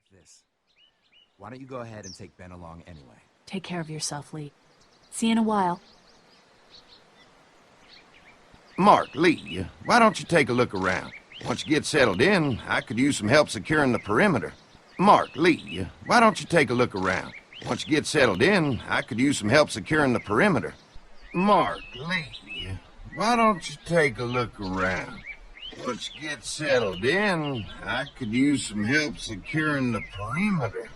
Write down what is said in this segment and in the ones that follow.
like this. Why don't you go ahead and take Ben along anyway? Take care of yourself, Lee. See you in a while. Mark, Lee, why don't you take a look around? Once you get settled in, I could use some help securing the perimeter. Mark, Lee, why don't you take a look around? Once you get settled in, I could use some help securing the perimeter. Mark, Lee, why don't you take a look around? Once you get settled in, I could use some help securing the perimeter.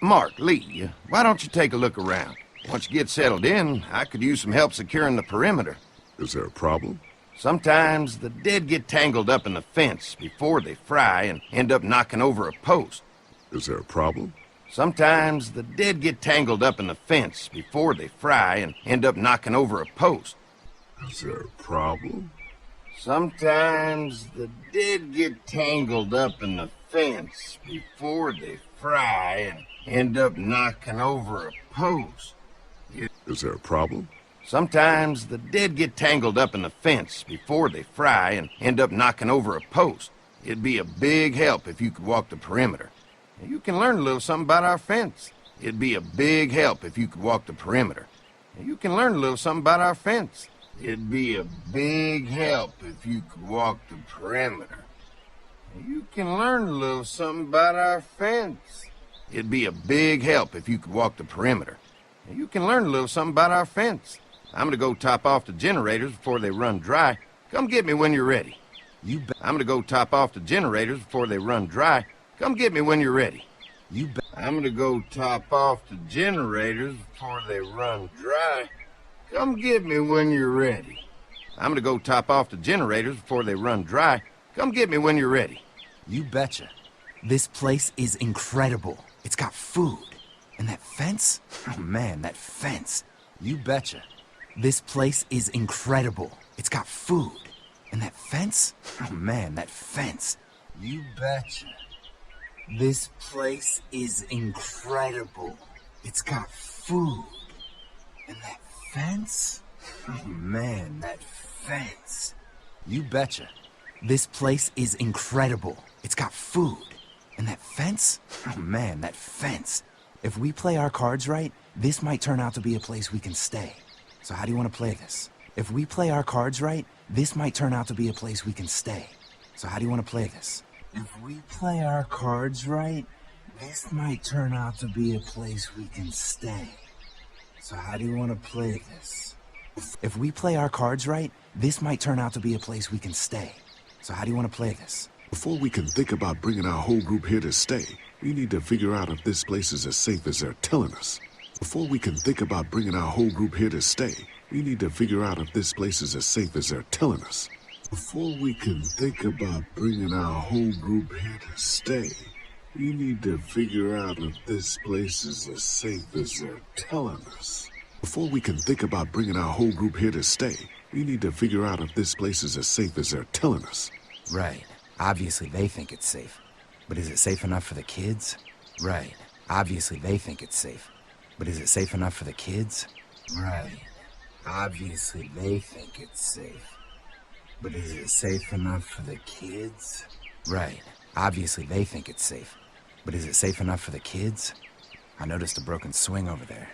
Mark, Lee, why don't you take a look around? Once you get settled in, I could use some help securing the perimeter. Is there a problem? Sometimes the dead get tangled up in the fence before they fry and end up knocking over a post. Is there a problem? Sometimes the dead get tangled up in the fence before they fry and end up knocking over a post. Is there a problem? Sometimes the dead get tangled up in the fence before they fry and end up knocking over a post. Is there a problem? Sometimes the dead get tangled up in the fence before they fry and end up knocking over a post. It'd be a big help if you could walk the perimeter. You can learn a little something about our fence. It'd be a big help if you could walk the perimeter. You can learn a little something about our fence. It'd be a big help if you could walk the perimeter. You can learn a little something about our fence. It'd be a big help if you could walk the perimeter. You can learn a little something about our fence. I'm gonna go top off the generators before they run dry. Come get me when you're ready. I'm gonna go top off the generators before they run dry. Come get me when you're ready. I'm gonna go top off the generators before they run dry. Come get me when you're ready. I'm gonna go top off the generators before they run dry. Come get me when you're ready. You betcha. This place is incredible. It's got food. And that fence? Oh man, that fence. You betcha. This place is incredible. It's got food. And that fence? Oh man, that fence. You betcha. This place is incredible. It's got food. And that fence? Oh man, that fence. You betcha. This place is incredible. It's got food. And that fence? Oh man, that fence. If we play our cards right, this might turn out to be a place we can stay. So how do you want to play this? If we play our cards right, this might turn out to be a place we can stay. So how do you want to play this? If we play our cards right, this might turn out to be a place we can stay. So how do you want to play this? If we play our cards right, this might turn out to be a place we can stay. So how do you want to play this? Before we can think about bringing our whole group here to stay, we need to figure out if this place is as safe as they're telling us. Before we can think about bringing our whole group here to stay, we need to figure out if this place is as safe as they're telling us. Before we can think about bringing our whole group here to stay, we need to figure out if this place is as safe as they're telling us. Before we can think about bringing our whole group here to stay, we need to figure out if this place is as safe as they're telling us. Right. Obviously they think it's safe. But is it safe enough for the kids? Right. Obviously they think it's safe. But is it safe enough for the kids? Right. Obviously they think it's safe. But is it safe enough for the kids? Right. Obviously they think it's safe. But is it safe enough for the kids? I noticed a broken swing over there.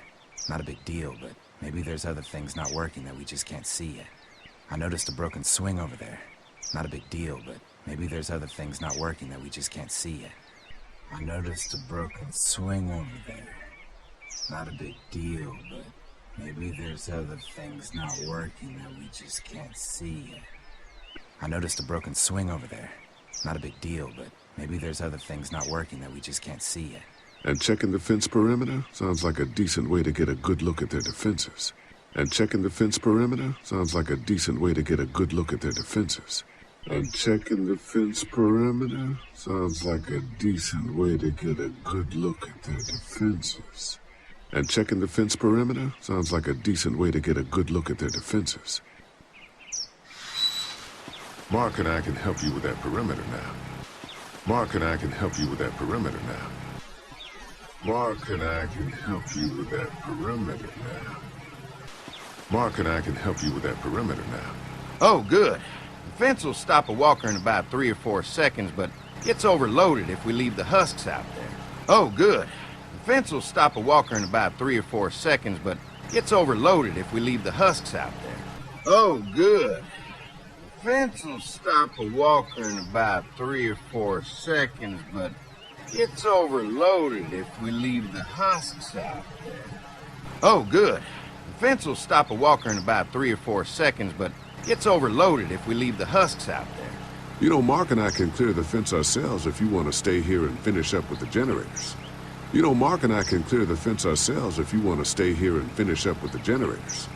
Not a big deal, but maybe there's other things not working that we just can't see yet. I noticed a broken swing over there. Not a big deal, but maybe there's other things not working that we just can't see yet. I noticed a broken swing over there. Not a big deal, but maybe there's other things not working that we just can't see yet. I noticed a broken swing over there. Not a big deal, but maybe there's other things not working that we just can't see yet. And checking the fence perimeter sounds like a decent way to get a good look at their defenses. And checking the fence perimeter sounds like a decent way to get a good look at their defenses. And checking the fence perimeter sounds like a decent way to get a good look at their defenses. And checking the fence perimeter sounds like a decent way to get a good look at their defenses. Mark and I can help you with that perimeter now. Mark and I can help you with that perimeter now. Mark and I can help you with that perimeter now. Mark and I can help you with that perimeter now. Oh, good. The fence will stop a walker in about 3 or 4 seconds, but gets overloaded if we leave the husks out there. Oh, good. The fence will stop a walker in about 3 or 4 seconds, but gets overloaded if we leave the husks out there. Oh, good. The fence will stop a walker in about 3 or 4 seconds, but gets overloaded if we leave the husks out there. Oh, good. The fence will stop a walker in about 3 or 4 seconds, but gets overloaded if we leave the husks out there. You know, Mark and I can clear the fence ourselves if you want to stay here and finish up with the generators. You know, Mark and I can clear the fence ourselves if you want to stay here and finish up with the generators.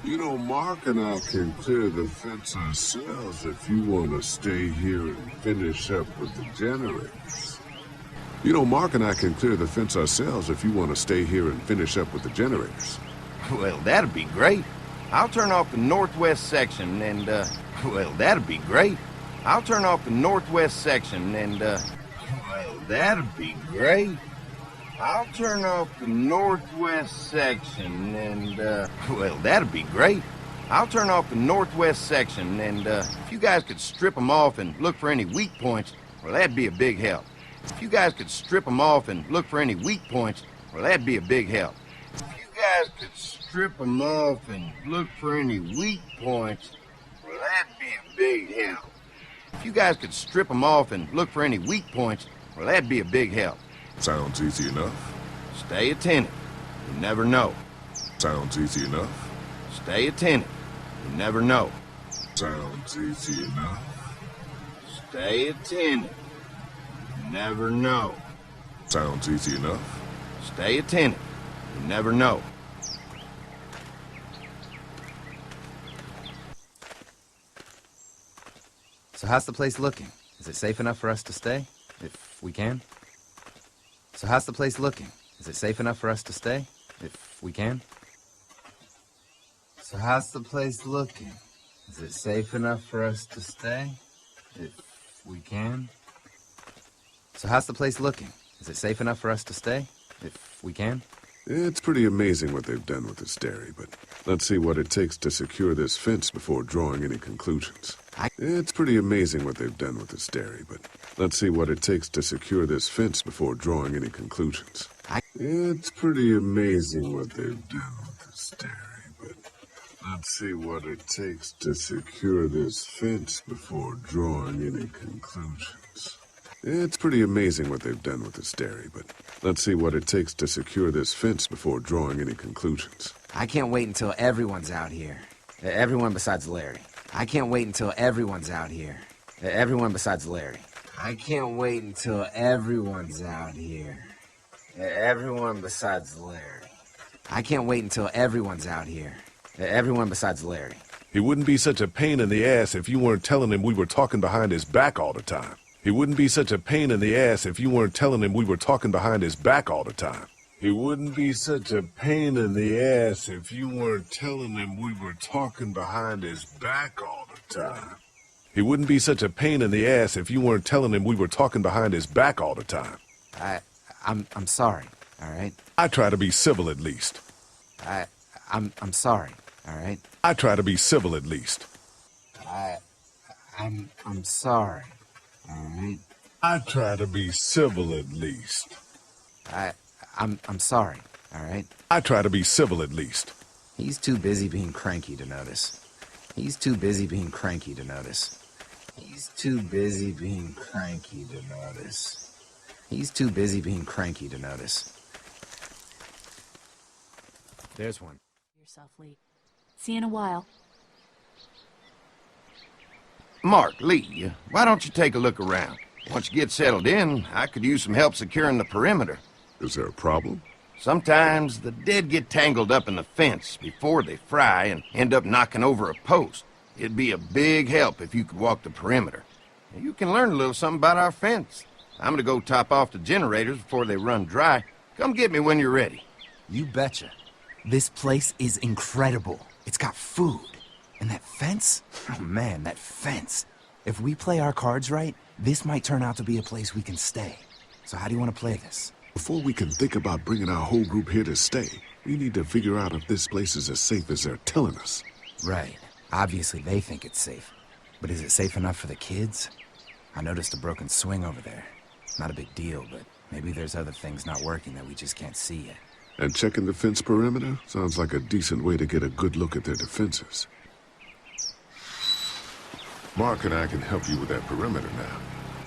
You know, Mark and I can clear the fence ourselves if you want to stay here and finish up with the generators. You know, Mark and I can clear the fence ourselves if you want to stay here and finish up with the generators. Well, that'd be great. I'll turn off the northwest section and, well, that'd be great. I'll turn off the northwest section and, well, that'd be great. I'll turn off the northwest section and, well, that'd be great. I'll turn off the northwest section and, if you guys could strip them off and look for any weak points, well, that'd be a big help. If you guys could strip them off and look for any weak points, well, that'd be a big help. If you guys could strip them off and look for any weak points, well, that'd be a big help. If you guys could strip them off and look for any weak points, well, that'd be a big help. Sounds easy enough. Stay attentive. You never know. Sounds easy enough. Stay attentive. You never know. Sounds easy enough. Stay attentive. You never know. Sounds easy enough. Stay attentive. You never know. So how's the place looking? Is it safe enough for us to stay? If we can? So how's the place looking? Is it safe enough for us to stay? If we can? So how's the place looking? Is it safe enough for us to stay? If we can? So how's the place looking? Is it safe enough for us to stay? If we can? It's pretty amazing what they've done with this dairy, but let's see what it takes to secure this fence before drawing any conclusions. It's pretty amazing what they've done with this dairy, but let's see what it takes to secure this fence before drawing any conclusions. It's pretty amazing what they've done with this dairy, but let's see what it takes to secure this fence before drawing any conclusions. It's pretty amazing what they've done with this dairy, but let's see what it takes to secure this fence before drawing any conclusions. I can't wait until everyone's out here. Everyone besides Larry. I can't wait until everyone's out here. Everyone besides Larry. I can't wait until everyone's out here. Everyone besides Larry. I can't wait until everyone's out here. Everyone besides Larry. He wouldn't be such a pain in the ass if you weren't telling him we were talking behind his back all the time. He wouldn't be such a pain in the ass if you weren't telling him we were talking behind his back all the time. He wouldn't be such a pain in the ass if you weren't telling him we were talking behind his back all the time. He wouldn't be such a pain in the ass if you weren't telling him we were talking behind his back all the time. I'm sorry, all right? I try to be civil at least. I'm sorry, all right? I try to be civil at least. I'm sorry, all right? I try to be civil at least. I'm sorry, all right? I try to be civil at least. He's too busy being cranky to notice. He's too busy being cranky to notice. He's too busy being cranky to notice. He's too busy being cranky to notice. There's one. Yourself, Lee. See you in a while. Mark, Lee, why don't you take a look around? Once you get settled in, I could use some help securing the perimeter. Is there a problem? Sometimes the dead get tangled up in the fence before they fry and end up knocking over a post. It'd be a big help if you could walk the perimeter. You can learn a little something about our fence. I'm gonna go top off the generators before they run dry. Come get me when you're ready. You betcha. This place is incredible. It's got food. And that fence? Oh man, that fence. If we play our cards right, this might turn out to be a place we can stay. So how do you want to play this? Before we can think about bringing our whole group here to stay, we need to figure out if this place is as safe as they're telling us. Right. Obviously they think it's safe. But is it safe enough for the kids? I noticed a broken swing over there. Not a big deal, but Maybe there's other things not working that we just can't see yet. And checking the fence perimeter sounds like a decent way to get a good look at their defenses. Mark and I can help you with that perimeter now.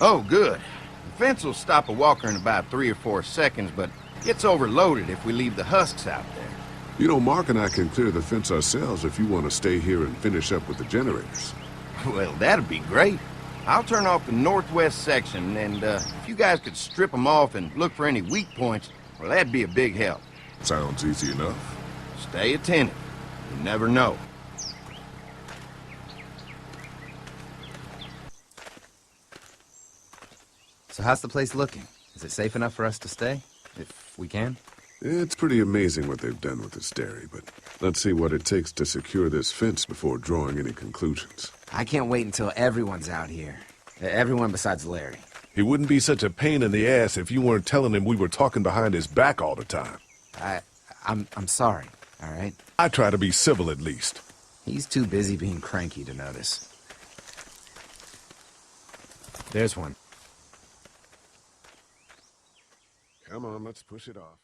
Oh, good. The fence will stop a walker in about 3 or 4 seconds, but gets overloaded if we leave the husks out there. You know, Mark and I can clear the fence ourselves if you want to stay here and finish up with the generators. Well, that'd be great. I'll turn off the northwest section, and if you guys could strip them off and look for any weak points, well, that'd be a big help. Sounds easy enough. Stay attentive. You never know. So how's the place looking? Is it safe enough for us to stay? If we can? It's pretty amazing what they've done with this dairy, but let's see what it takes to secure this fence before drawing any conclusions. I can't wait until everyone's out here. Everyone besides Larry. He wouldn't be such a pain in the ass if you weren't telling him we were talking behind his back all the time. I'm sorry, all right? I try to be civil at least. He's too busy being cranky to notice. There's one. Come on, let's push it off.